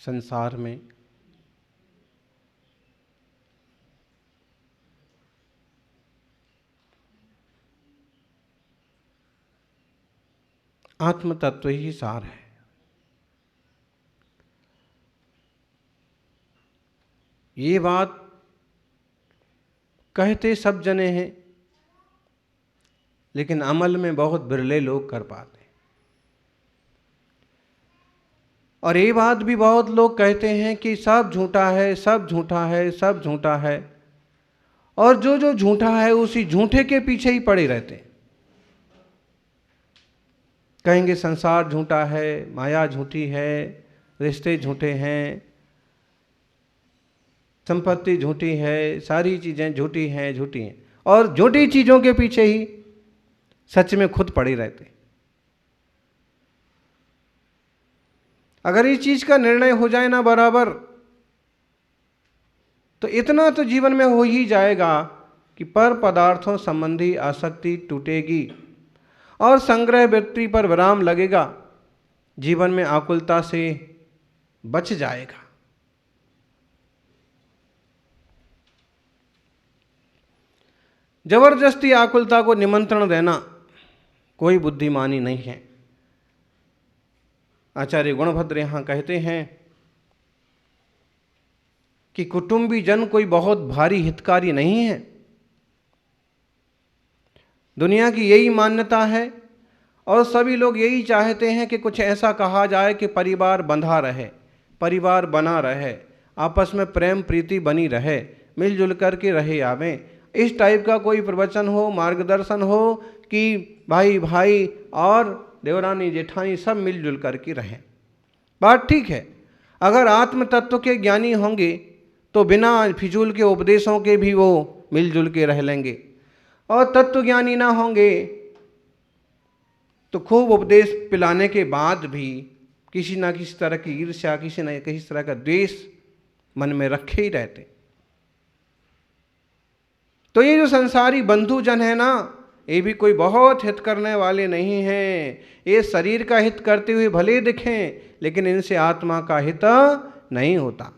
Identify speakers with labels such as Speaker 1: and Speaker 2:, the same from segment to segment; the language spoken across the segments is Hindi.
Speaker 1: संसार में आत्म तत्व ही सार है। ये बात कहते सब जने हैं, लेकिन अमल में बहुत बिरले लोग कर पाते हैं। और ये बात भी बहुत लोग कहते हैं कि सब झूठा है, सब झूठा है, सब झूठा है, और जो जो झूठा है उसी झूठे के पीछे ही पड़े रहते हैं। कहेंगे संसार झूठा है, माया झूठी है, रिश्ते झूठे हैं, संपत्ति झूठी है, सारी चीज़ें झूठी हैं, और झूठी चीज़ों के पीछे ही सच में खुद पड़े रहते। अगर इस चीज़ का निर्णय हो जाए ना बराबर, तो इतना तो जीवन में हो ही जाएगा कि पर पदार्थों संबंधी आसक्ति टूटेगी और संग्रह वृत्ति पर विराम लगेगा, जीवन में आकुलता से बच जाएगा। जबरदस्ती आकुलता को निमंत्रण देना कोई बुद्धिमानी नहीं है। आचार्य गुणभद्र यहाँ कहते हैं कि कुटुंबी जन कोई बहुत भारी हितकारी नहीं है। दुनिया की यही मान्यता है और सभी लोग यही चाहते हैं कि कुछ ऐसा कहा जाए कि परिवार बंधा रहे, परिवार बना रहे, आपस में प्रेम प्रीति बनी रहे, मिलजुल कर के रहे आवें। इस टाइप का कोई प्रवचन हो, मार्गदर्शन हो कि भाई भाई और देवरानी जेठानी सब मिलजुल कर के रहें। बात ठीक है। अगर आत्म तत्व के ज्ञानी होंगे तो बिना फिजूल के उपदेशों के भी वो मिलजुल के रह लेंगे, और तत्व ज्ञानी ना होंगे तो खूब उपदेश पिलाने के बाद भी किसी ना किसी तरह की ईर्ष्या, किसी न किसी तरह का द्वेष मन में रखे ही रहते। तो ये जो संसारी बंधु जन है ना, ये भी कोई बहुत हित करने वाले नहीं हैं। ये शरीर का हित करते हुए भले दिखें, लेकिन इनसे आत्मा का हित नहीं होता।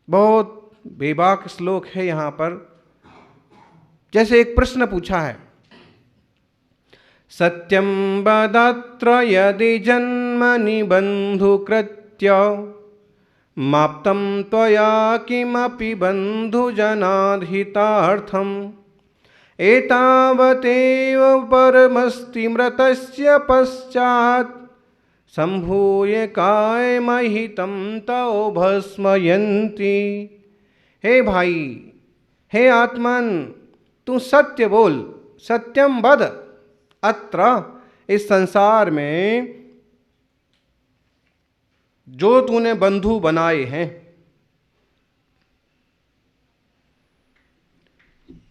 Speaker 1: बहुत बेबाक श्लोक है यहाँ पर। जैसे एक प्रश्न पूछा है, सत्यम वदत्र यदि जन्मनि बंधुकृत्य माप्तम त्वया किमपि बंधुजनाद्हितार्थम एतावतेव परमस्ति मृतस्य पश्चात् संभूय कायमहितं तौ भस्मयन्ति। हे भाई, हे आत्मन, तू सत्य बोल, सत्यम वद अत्र, इस संसार में जो तूने बंधु बनाए हैं,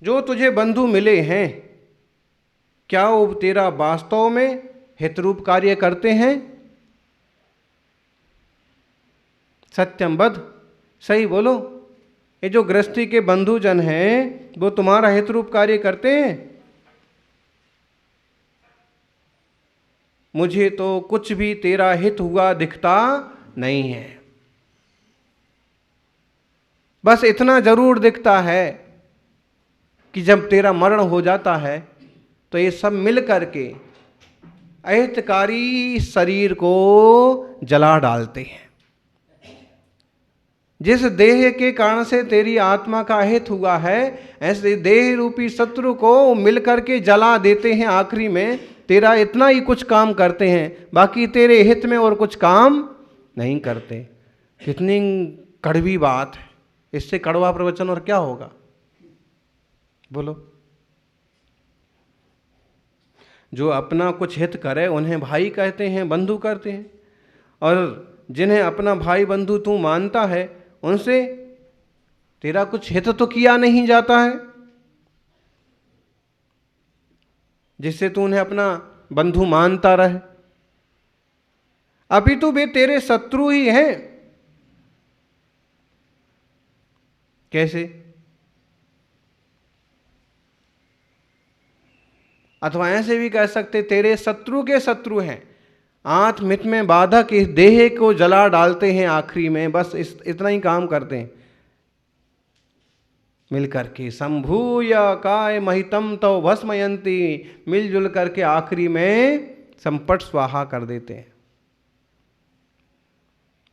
Speaker 1: जो तुझे बंधु मिले हैं, क्या वो तेरा वास्तव में हितरूप कार्य करते हैं? सत्यम वद, सही बोलो। ये जो गृहस्थी के बंधु जन हैं वो तुम्हारा हितरूप कार्य करते हैं? मुझे तो कुछ भी तेरा हित हुआ दिखता नहीं है। बस इतना जरूर दिखता है कि जब तेरा मरण हो जाता है तो ये सब मिल करके अहितकारी शरीर को जला डालते हैं। जिस देह के कारण से तेरी आत्मा का हित हुआ है, ऐसे देह रूपी शत्रु को मिल करके जला देते हैं। आखिरी में तेरा इतना ही कुछ काम करते हैं, बाकी तेरे हित में और कुछ काम नहीं करते। कितनी कड़वी बात है। इससे कड़वा प्रवचन और क्या होगा, बोलो। जो अपना कुछ हित करे उन्हें भाई कहते हैं, बंधु करते हैं, और जिन्हें अपना भाई बंधु तू मानता है उनसे तेरा कुछ हित तो किया नहीं जाता है, जिससे तू उन्हें अपना बंधु मानता रहे। अभी तो वे तेरे शत्रु ही हैं। कैसे? अथवा ऐसे भी कह सकते तेरे शत्रु के शत्रु हैं, आंत मित में बाधक इस देह को जला डालते हैं, आखिरी में बस इतना ही काम करते हैं मिलकर के। संभूय काय महितम तो भस्मयंती, मिलजुल करके आखिरी में संपट स्वाहा कर देते हैं।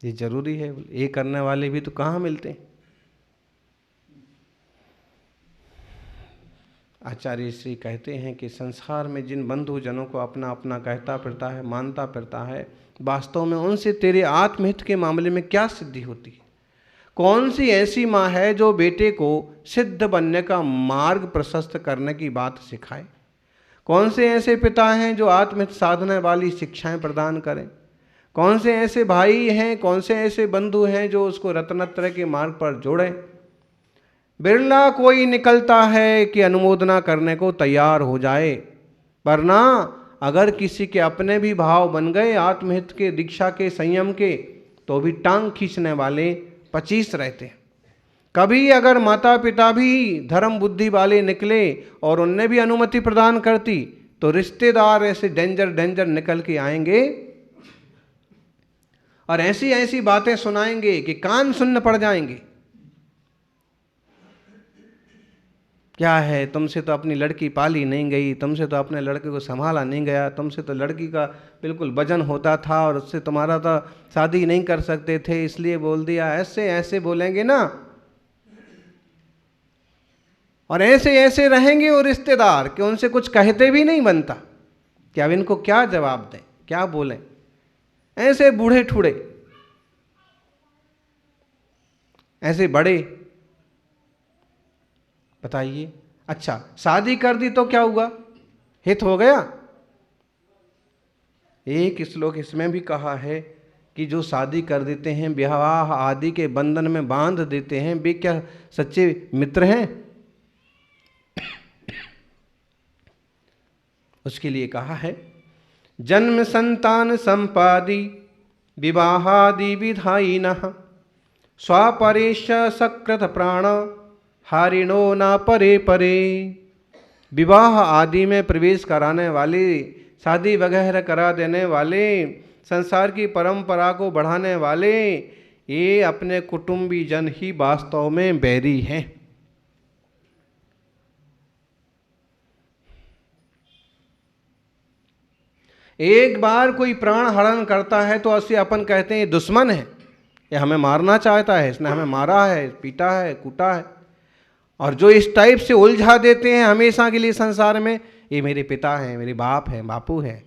Speaker 1: ये जरूरी है, ये करने वाले भी तो कहाँ मिलते हैं। आचार्य श्री कहते हैं कि संसार में जिन बंधु जनों को अपना अपना कहता फिरता है, मानता फिरता है, वास्तव में उनसे तेरे आत्महित के मामले में क्या सिद्धि होती है? कौन सी ऐसी माँ है जो बेटे को सिद्ध बनने का मार्ग प्रशस्त करने की बात सिखाए? कौन से ऐसे पिता हैं जो आत्महित साधना वाली शिक्षाएं प्रदान करें? कौन से ऐसे भाई हैं, कौन से ऐसे बंधु हैं जो उसको रत्नत्रय के मार्ग पर जोड़ें? बिरला कोई निकलता है कि अनुमोदना करने को तैयार हो जाए, वरना अगर किसी के अपने भी भाव बन गए आत्महित के, दीक्षा के, संयम के, तो भी टांग खींचने वाले 25 रहते हैं। कभी अगर माता पिता भी धर्म बुद्धि वाले निकले और उनने भी अनुमति प्रदान करती, तो रिश्तेदार ऐसे डेंजर निकल के आएंगे और ऐसी ऐसी बातें सुनाएंगे कि कान सुन्न पड़ जाएंगे। क्या है, तुमसे तो अपनी लड़की पाली नहीं गई, तुमसे तो अपने लड़के को संभाला नहीं गया, तुमसे तो लड़की का बिल्कुल वजन होता था और उससे तुम्हारा तो शादी नहीं कर सकते थे इसलिए बोल दिया। ऐसे ऐसे बोलेंगे ना, और ऐसे ऐसे रहेंगे वो रिश्तेदार कि उनसे कुछ कहते भी नहीं बनता कि अब इनको क्या जवाब दें, क्या बोलें। ऐसे बूढ़े ठूढ़े, ऐसे बड़े, बताइए। अच्छा, शादी कर दी तो क्या हुआ, हित हो गया? एक श्लोक इसमें भी कहा है कि जो शादी कर देते हैं, विवाह आदि के बंधन में बांध देते हैं, वे क्या सच्चे मित्र हैं? उसके लिए कहा है, जन्म संतान संपादि विवाहादि विधायिनः स्वापरेश सकृत प्राण हारिणो ना परे परे। विवाह आदि में प्रवेश कराने वाले, शादी वगैरह करा देने वाले, संसार की परंपरा को बढ़ाने वाले, ये अपने कुटुंबी जन ही वास्तव में बैरी हैं। एक बार कोई प्राण हरण करता है तो ऐसे अपन कहते हैं ये दुश्मन है, ये हमें मारना चाहता है, इसने हमें मारा है, पीटा है, कूटा है। और जो इस टाइप से उलझा देते हैं हमेशा के लिए संसार में, ये मेरे पिता हैं, मेरे बाप हैं, बापू हैं।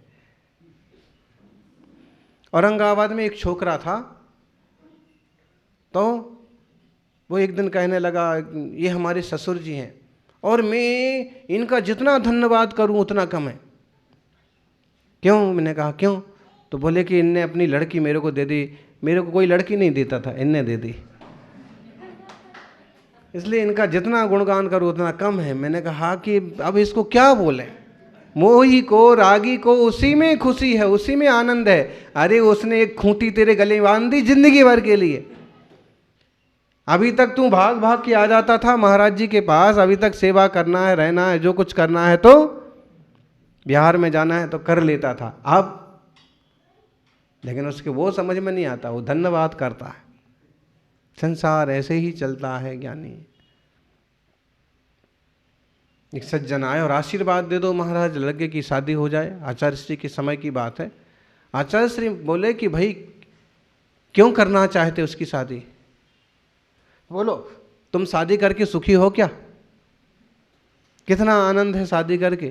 Speaker 1: औरंगाबाद में एक छोकरा था, तो वो एक दिन कहने लगा ये हमारे ससुर जी हैं और मैं इनका जितना धन्यवाद करूं उतना कम है। क्यों? मैंने कहा क्यों? तो बोले कि इनने अपनी लड़की मेरे को दे दी। मेरे को कोई लड़की नहीं देता था, इनने दे दी, इसलिए इनका जितना गुणगान करूं उतना कम है। मैंने कहा कि अब इसको क्या बोले? मोही को, रागी को उसी में खुशी है, उसी में आनंद है। अरे उसने एक खूंटी तेरे गले बांध दी जिंदगी भर के लिए। अभी तक तू भाग भाग के आ जाता था महाराज जी के पास, अभी तक सेवा करना है, रहना है, जो कुछ करना है, तो बिहार में जाना है तो कर लेता था। अब लेकिन उसके वो समझ में नहीं आता, वो धन्यवाद करता है। संसार ऐसे ही चलता है ज्ञानी। एक सज्जन आए और आशीर्वाद दे दो महाराज, लड़के की शादी हो जाए। आचार्य श्री के समय की बात है। आचार्य श्री बोले कि भाई क्यों करना चाहते उसकी शादी? बोलो तुम शादी करके सुखी हो क्या? कितना आनंद है शादी करके?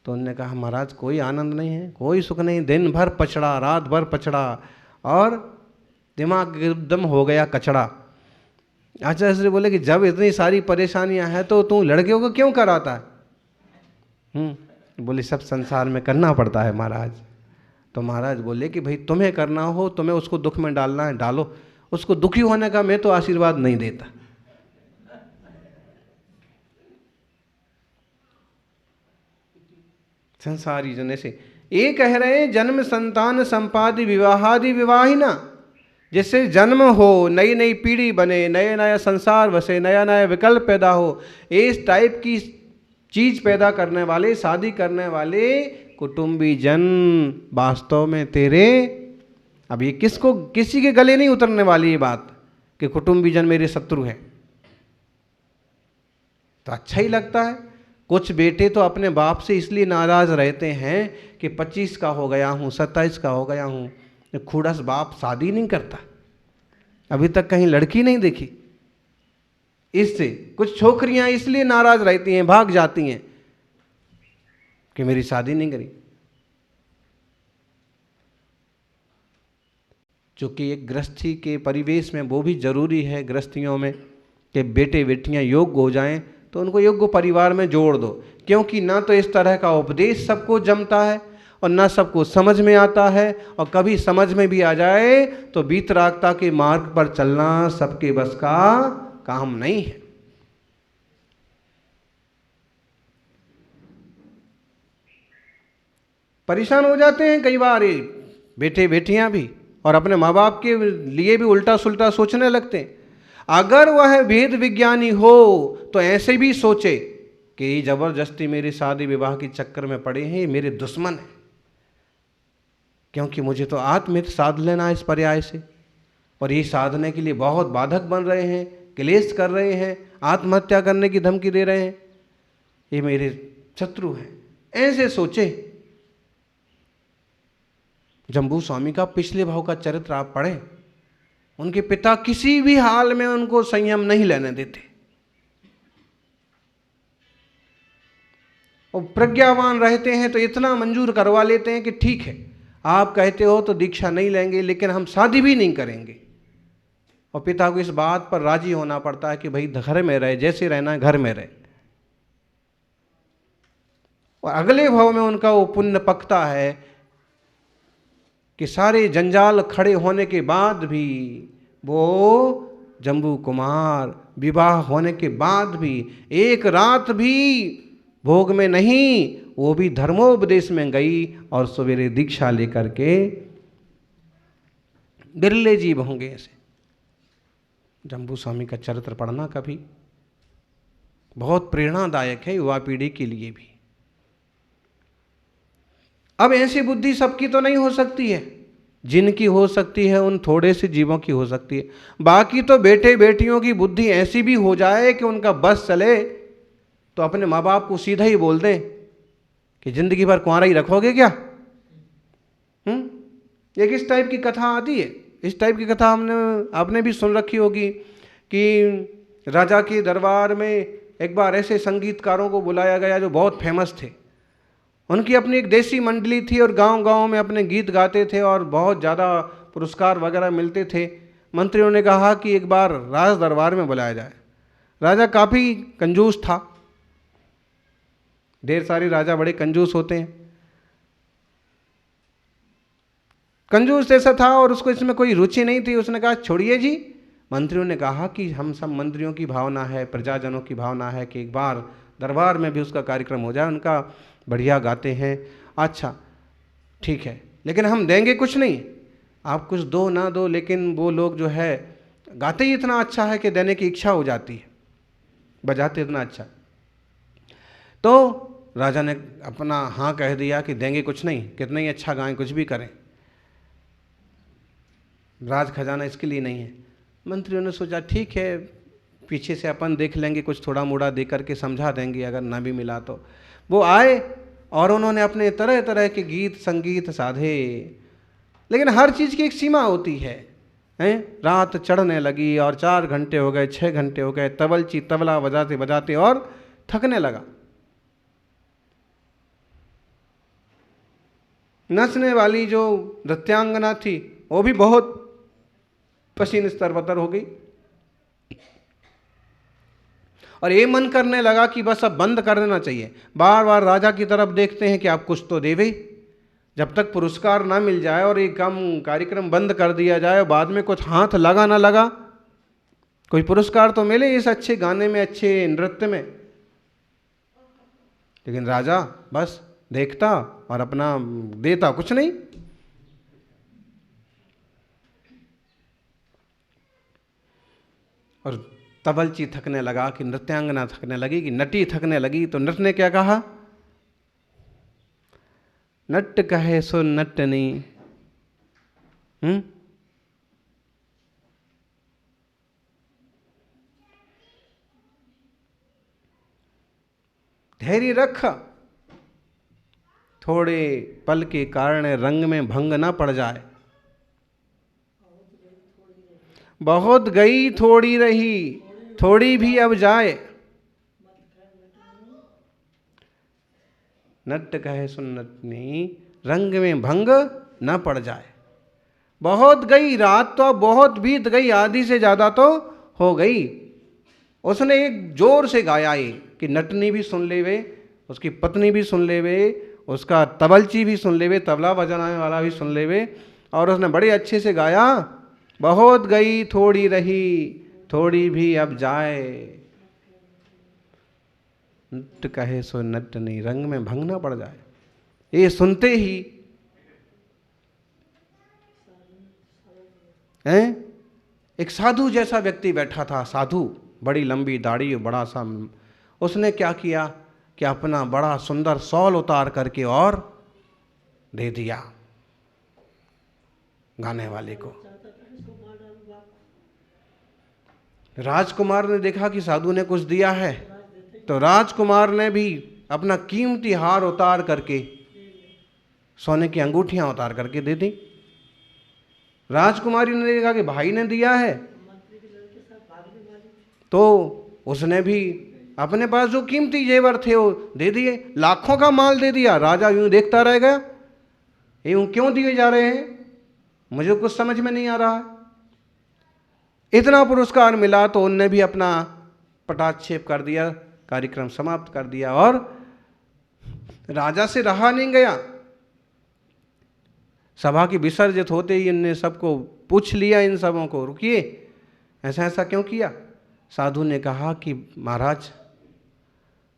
Speaker 1: तो उन्होंने कहा महाराज कोई आनंद नहीं है, कोई सुख नहीं, दिन भर पछड़ा, रात भर पछड़ा और दिमाग एकदम हो गया कचड़ा। आचार्य श्री बोले कि जब इतनी सारी परेशानियां हैं तो तू लड़कियों को क्यों कराता है? बोले सब संसार में करना पड़ता है महाराज। तो महाराज बोले कि भाई तुम्हें करना हो, तुम्हें उसको दुख में डालना है डालो, उसको दुखी होने का मैं तो आशीर्वाद नहीं देता। संसारी जन से ये कह रहे हैं जन्म संतान संपादि विवाहादि विवाहिना, जिससे जन्म हो, नई नई पीढ़ी बने, नया नया संसार बसे, नया नया विकल्प पैदा हो, इस टाइप की चीज पैदा करने वाले, शादी करने वाले कुटुंबी जन वास्तव में तेरे, अब ये किसी के गले नहीं उतरने वाली ये बात कि कुटुंबी जन मेरे शत्रु हैं। तो अच्छा ही लगता है। कुछ बेटे तो अपने बाप से इसलिए नाराज रहते हैं कि 25 का हो गया हूँ, 27 का हो गया हूँ, खुड़स बाप शादी नहीं करता, अभी तक कहीं लड़की नहीं देखी। इससे कुछ छोकरियां इसलिए नाराज रहती हैं, भाग जाती हैं कि मेरी शादी नहीं करी। चूंकि एक गृहस्थी के परिवेश में वो भी जरूरी है, गृहस्थियों में, कि बेटे बेटियां योग्य हो जाएं, तो उनको योग्य परिवार में जोड़ दो। क्योंकि ना तो इस तरह का उपदेश सबको जमता है और ना सबको समझ में आता है, और कभी समझ में भी आ जाए तो वीतरागता के मार्ग पर चलना सबके बस का काम नहीं है। परेशान हो जाते हैं कई बार ये बेटे बेटियां भी, और अपने माँ बाप के लिए भी उल्टा सुल्टा सोचने लगते हैं। अगर वह वेद विज्ञानी हो तो ऐसे भी सोचे कि जबरदस्ती मेरी शादी विवाह के चक्कर में पड़े हैं, ये मेरे दुश्मन हैं, क्योंकि मुझे तो आत्महित साध लेना है इस पर्याय से, और ये साधने के लिए बहुत बाधक बन रहे हैं, क्लेश कर रहे हैं, आत्महत्या करने की धमकी दे रहे हैं, ये मेरे शत्रु हैं। ऐसे सोचे। जम्बू स्वामी का पिछले भाव का चरित्र आप पढ़ें, उनके पिता किसी भी हाल में उनको संयम नहीं लेने देते, और प्रज्ञावान रहते हैं तो इतना मंजूर करवा लेते हैं कि ठीक है, आप कहते हो तो दीक्षा नहीं लेंगे, लेकिन हम शादी भी नहीं करेंगे। और पिता को इस बात पर राजी होना पड़ता है कि भाई घर में रहे, जैसे रहना घर में रहे। और अगले भाव में उनका वो पुण्य पकता है कि सारे जंजाल खड़े होने के बाद भी वो जम्बू कुमार विवाह होने के बाद भी एक रात भी भोग में नहीं, वो भी धर्मोपदेश में गई और सवेरे दीक्षा लेकर के, बिरले जीव होंगे ऐसे। जम्बू स्वामी का चरित्र पढ़ना कभी, बहुत प्रेरणादायक है युवा पीढ़ी के लिए भी। अब ऐसी बुद्धि सबकी तो नहीं हो सकती है, जिनकी हो सकती है उन थोड़े से जीवों की हो सकती है। बाकी तो बेटे बेटियों की बुद्धि ऐसी भी हो जाए कि उनका बस चले तो अपने माँ बाप को सीधा ही बोल दें कि जिंदगी भर कुंवारा ही रखोगे क्या। एक इस टाइप की कथा आती है, इस टाइप की कथा आपने भी सुन रखी होगी कि राजा के दरबार में एक बार ऐसे संगीतकारों को बुलाया गया जो बहुत फेमस थे। उनकी अपनी एक देसी मंडली थी और गांव-गांव में अपने गीत गाते थे और बहुत ज़्यादा पुरस्कार वगैरह मिलते थे। मंत्रियों ने कहा कि एक बार राज दरबार में बुलाया जाए। राजा काफ़ी कंजूस था, ढेर सारे राजा बड़े कंजूस होते हैं, कंजूस जैसा था और उसको इसमें कोई रुचि नहीं थी। उसने कहा छोड़िए जी। मंत्रियों ने कहा कि हम सब मंत्रियों की भावना है, प्रजाजनों की भावना है कि एक बार दरबार में भी उसका कार्यक्रम हो जाए, उनका बढ़िया गाते हैं। अच्छा ठीक है, लेकिन हम देंगे कुछ नहीं, आप कुछ दो ना दो, लेकिन वो लोग जो है गाते ही इतना अच्छा है कि देने की इच्छा हो जाती है, बजाते इतना अच्छा। तो राजा ने अपना हाँ कह दिया कि देंगे कुछ नहीं, कितना ही अच्छा गाएं, कुछ भी करें, राज खजाना इसके लिए नहीं है। मंत्रियों ने सोचा ठीक है, पीछे से अपन देख लेंगे, कुछ थोड़ा मोड़ा दे करके समझा देंगे, अगर ना भी मिला तो। वो आए और उन्होंने अपने तरह तरह के गीत संगीत साधे, लेकिन हर चीज़ की एक सीमा होती है। रात चढ़ने लगी और 4 घंटे हो गए, 6 घंटे हो गए, तबलची तबला बजाते बजाते और थकने लगा। नचने वाली जो नृत्यांगना थी वो भी बहुत पसीने तरबतर हो गई और ये मन करने लगा कि बस अब बंद कर देना चाहिए। बार बार राजा की तरफ देखते हैं कि आप कुछ तो देवे, जब तक पुरस्कार ना मिल जाए और एक कम कार्यक्रम बंद कर दिया जाए, बाद में कुछ हाथ लगा ना लगा, कोई पुरस्कार तो मिले इस अच्छे गाने में, अच्छे नृत्य में। लेकिन राजा बस देखता और अपना देता कुछ नहीं। और तबलची थकने लगा, कि नृत्यांगना थकने लगी, कि नटी थकने लगी, तो नट ने क्या कहा? नट कहे सो नटनी। धैर्य रख, थोड़े पल के कारण रंग में भंग ना पड़ जाए। बहुत गई थोड़ी रही, थोड़ी भी अब जाए। नट कहे सुन्नतनी, रंग में भंग न पड़ जाए। बहुत गई, रात तो अब बहुत बीत गई, आधी से ज्यादा तो हो गई। उसने एक जोर से गाया ये, कि नटनी भी सुन लेवे, उसकी पत्नी भी सुन लेवे, उसका तबलची भी सुन लेवे, तबला बजाने वाला भी सुन लेवे। और उसने बड़े अच्छे से गाया, बहुत गई थोड़ी रही, थोड़ी भी अब जाए। नट कहे सो नटनी, रंग में भंग ना पड़ जाए। ये सुनते ही एक साधु जैसा व्यक्ति बैठा था, साधु, बड़ी लंबी दाढ़ी, बड़ा सा। उसने क्या किया कि अपना बड़ा सुंदर शॉल उतार करके और दे दिया गाने वाले को। राजकुमार ने देखा कि साधु ने कुछ दिया है, तो राजकुमार ने भी अपना कीमती हार उतार करके, सोने की अंगूठियां उतार करके दे दी। राजकुमारी ने देखा कि भाई ने दिया है, तो उसने भी अपने पास जो कीमती जेवर थे वो दे दिए, लाखों का माल दे दिया। राजा यूं देखता रह गया, यूं क्यों दिए जा रहे हैं, मुझे कुछ समझ में नहीं आ रहा है। इतना पुरस्कार मिला तो उनने भी अपना पटाक्षेप कर दिया, कार्यक्रम समाप्त कर दिया, और राजा से रहा नहीं गया। सभा की विसर्जित होते ही इनने सबको पूछ लिया, इन सबों को, रुकिए, ऐसा ऐसा क्यों किया? साधु ने कहा कि महाराज,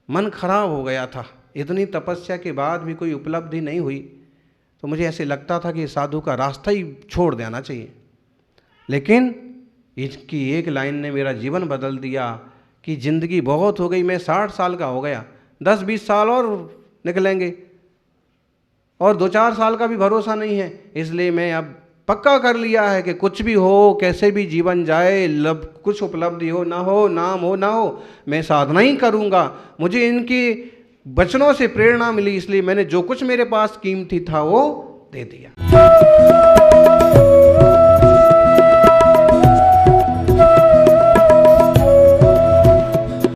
Speaker 1: मन खराब हो गया था, इतनी तपस्या के बाद भी कोई उपलब्धि नहीं हुई, तो मुझे ऐसे लगता था कि साधु का रास्ता ही छोड़ देना चाहिए। लेकिन इसकी एक लाइन ने मेरा जीवन बदल दिया, कि जिंदगी बहुत हो गई, मैं 60 साल का हो गया, 10-20 साल और निकलेंगे, और 2-4 साल का भी भरोसा नहीं है। इसलिए मैं अब पक्का कर लिया है कि कुछ भी हो, कैसे भी जीवन जाए, कुछ उपलब्धि हो ना हो, नाम हो ना हो, मैं साधना ही करूँगा। मुझे इनके वचनों से प्रेरणा मिली, इसलिए मैंने जो कुछ मेरे पास कीमती था वो दे दिया।